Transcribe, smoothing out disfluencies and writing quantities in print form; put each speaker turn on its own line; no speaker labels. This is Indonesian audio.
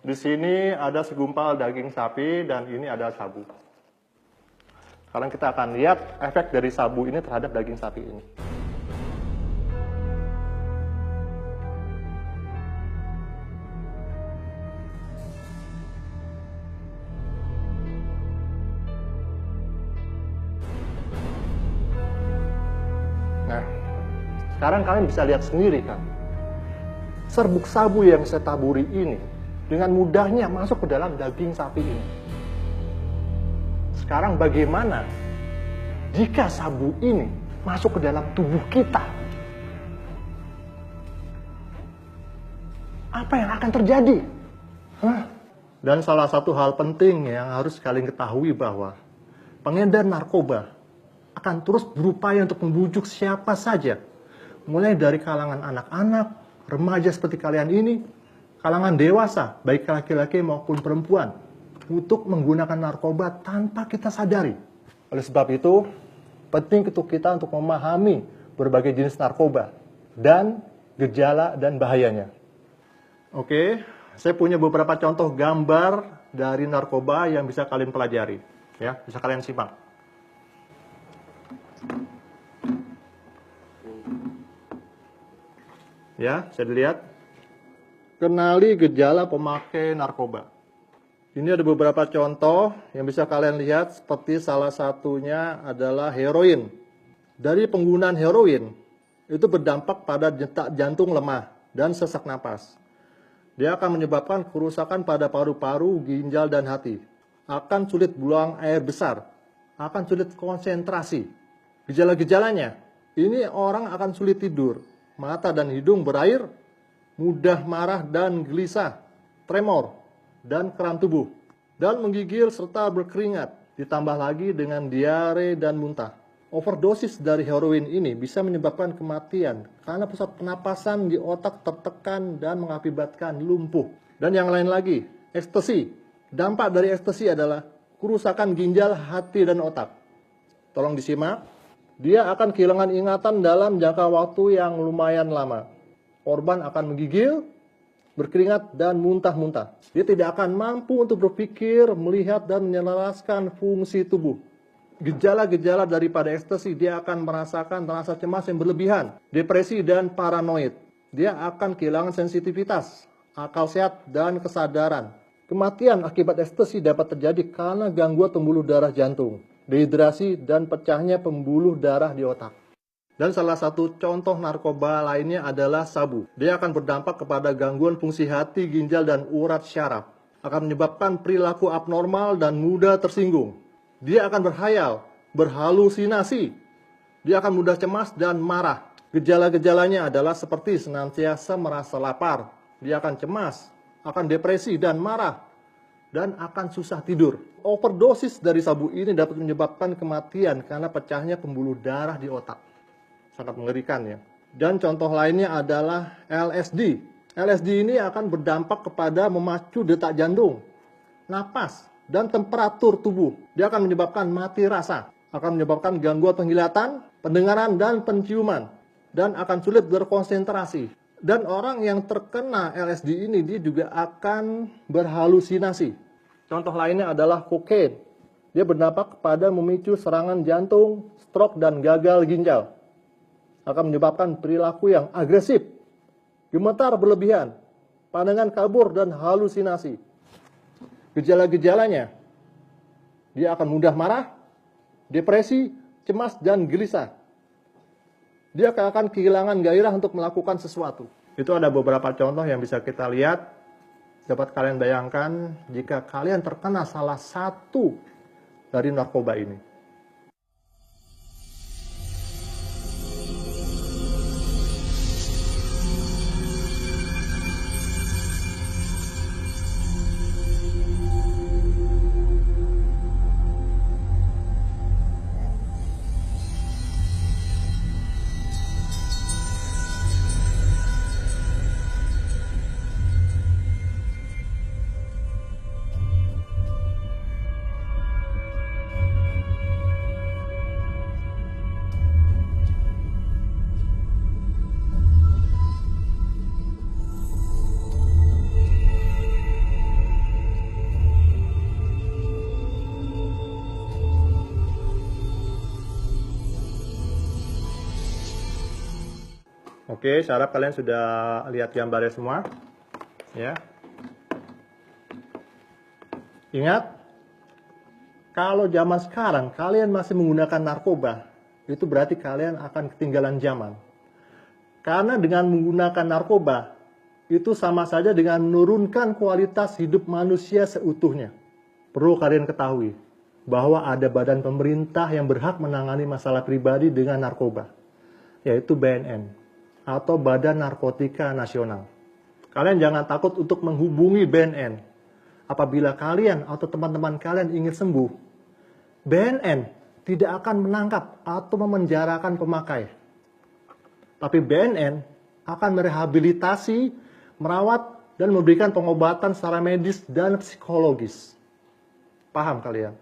Di sini ada segumpal daging sapi dan ini ada sabu. Sekarang kita akan lihat efek dari sabu ini terhadap daging sapi ini. Nah, sekarang kalian bisa lihat sendiri kan, serbuk sabu yang saya taburi ini dengan mudahnya masuk ke dalam daging sapi ini. Sekarang bagaimana jika sabu ini masuk ke dalam tubuh kita? Apa yang akan terjadi? Dan salah satu hal penting yang harus kalian ketahui bahwa pengedar narkoba akan terus berupaya untuk membujuk siapa saja, mulai dari kalangan anak-anak, remaja seperti kalian ini, kalangan dewasa, baik laki-laki maupun perempuan, untuk menggunakan narkoba tanpa kita sadari. Oleh sebab itu, penting untuk kita untuk memahami berbagai jenis narkoba dan gejala dan bahayanya. Oke, saya punya beberapa contoh gambar dari narkoba yang bisa kalian pelajari. Ya, bisa kalian simak. Ya, bisa dilihat. Kenali gejala pemakai narkoba. Ini ada beberapa contoh yang bisa kalian lihat, seperti salah satunya adalah heroin. Dari penggunaan heroin, itu berdampak pada detak jantung lemah dan sesak napas. Dia akan menyebabkan kerusakan pada paru-paru, ginjal, dan hati. Akan sulit buang air besar. Akan sulit konsentrasi. Gejala-gejalanya, ini orang akan sulit tidur. Mata dan hidung berair, mudah marah dan gelisah, tremor, dan kram tubuh, dan menggigil serta berkeringat, ditambah lagi dengan diare dan muntah. Overdosis dari heroin ini bisa menyebabkan kematian karena pusat penapasan di otak tertekan dan mengakibatkan lumpuh. Dan yang lain lagi, ekstasi. Dampak dari ekstasi adalah kerusakan ginjal, hati, dan otak. Tolong disimak. Dia akan kehilangan ingatan dalam jangka waktu yang lumayan lama. Korban akan menggigil, berkeringat, dan muntah-muntah. Dia tidak akan mampu untuk berpikir, melihat, dan menyelaraskan fungsi tubuh. Gejala-gejala daripada ekstasi, dia akan merasakan rasa cemas yang berlebihan, depresi, dan paranoid. Dia akan kehilangan sensitivitas, akal sehat, dan kesadaran. Kematian akibat ekstasi dapat terjadi karena gangguan pembuluh darah jantung, dehidrasi, dan pecahnya pembuluh darah di otak. Dan salah satu contoh narkoba lainnya adalah sabu. Dia akan berdampak kepada gangguan fungsi hati, ginjal, dan urat syaraf. Akan menyebabkan perilaku abnormal dan mudah tersinggung. Dia akan berhayal, berhalusinasi. Dia akan mudah cemas dan marah. Gejala-gejalanya adalah seperti senantiasa merasa lapar. Dia akan cemas, akan depresi dan marah, dan akan susah tidur. Overdosis dari sabu ini dapat menyebabkan kematian karena pecahnya pembuluh darah di otak. Sangat mengerikan ya. Dan contoh lainnya adalah LSD. LSD ini akan berdampak kepada memacu detak jantung, napas, dan temperatur tubuh. Dia akan menyebabkan mati rasa, akan menyebabkan gangguan penglihatan, pendengaran, dan penciuman, dan akan sulit berkonsentrasi. Dan orang yang terkena LSD ini dia juga akan berhalusinasi. Contoh lainnya adalah kokain. Dia berdampak kepada memicu serangan jantung, stroke, dan gagal ginjal. Akan menyebabkan perilaku yang agresif, gemetar berlebihan, pandangan kabur, dan halusinasi. Gejala-gejalanya, dia akan mudah marah, depresi, cemas, dan gelisah. Dia akan kehilangan gairah untuk melakukan sesuatu. Itu ada beberapa contoh yang bisa kita lihat. Dapat kalian bayangkan jika kalian terkena salah satu dari narkoba ini. Oke, saya harap kalian sudah lihat gambarnya semua. Ya. Ingat, kalau zaman sekarang kalian masih menggunakan narkoba, itu berarti kalian akan ketinggalan zaman. Karena dengan menggunakan narkoba, itu sama saja dengan menurunkan kualitas hidup manusia seutuhnya. Perlu kalian ketahui bahwa ada badan pemerintah yang berhak menangani masalah pribadi dengan narkoba, yaitu BNN atau Badan Narkotika Nasional. Kalian jangan takut untuk menghubungi BNN. Apabila kalian atau teman-teman kalian ingin sembuh, BNN tidak akan menangkap atau memenjarakan pemakai. Tapi BNN akan merehabilitasi, merawat, dan memberikan pengobatan secara medis dan psikologis. Paham kalian?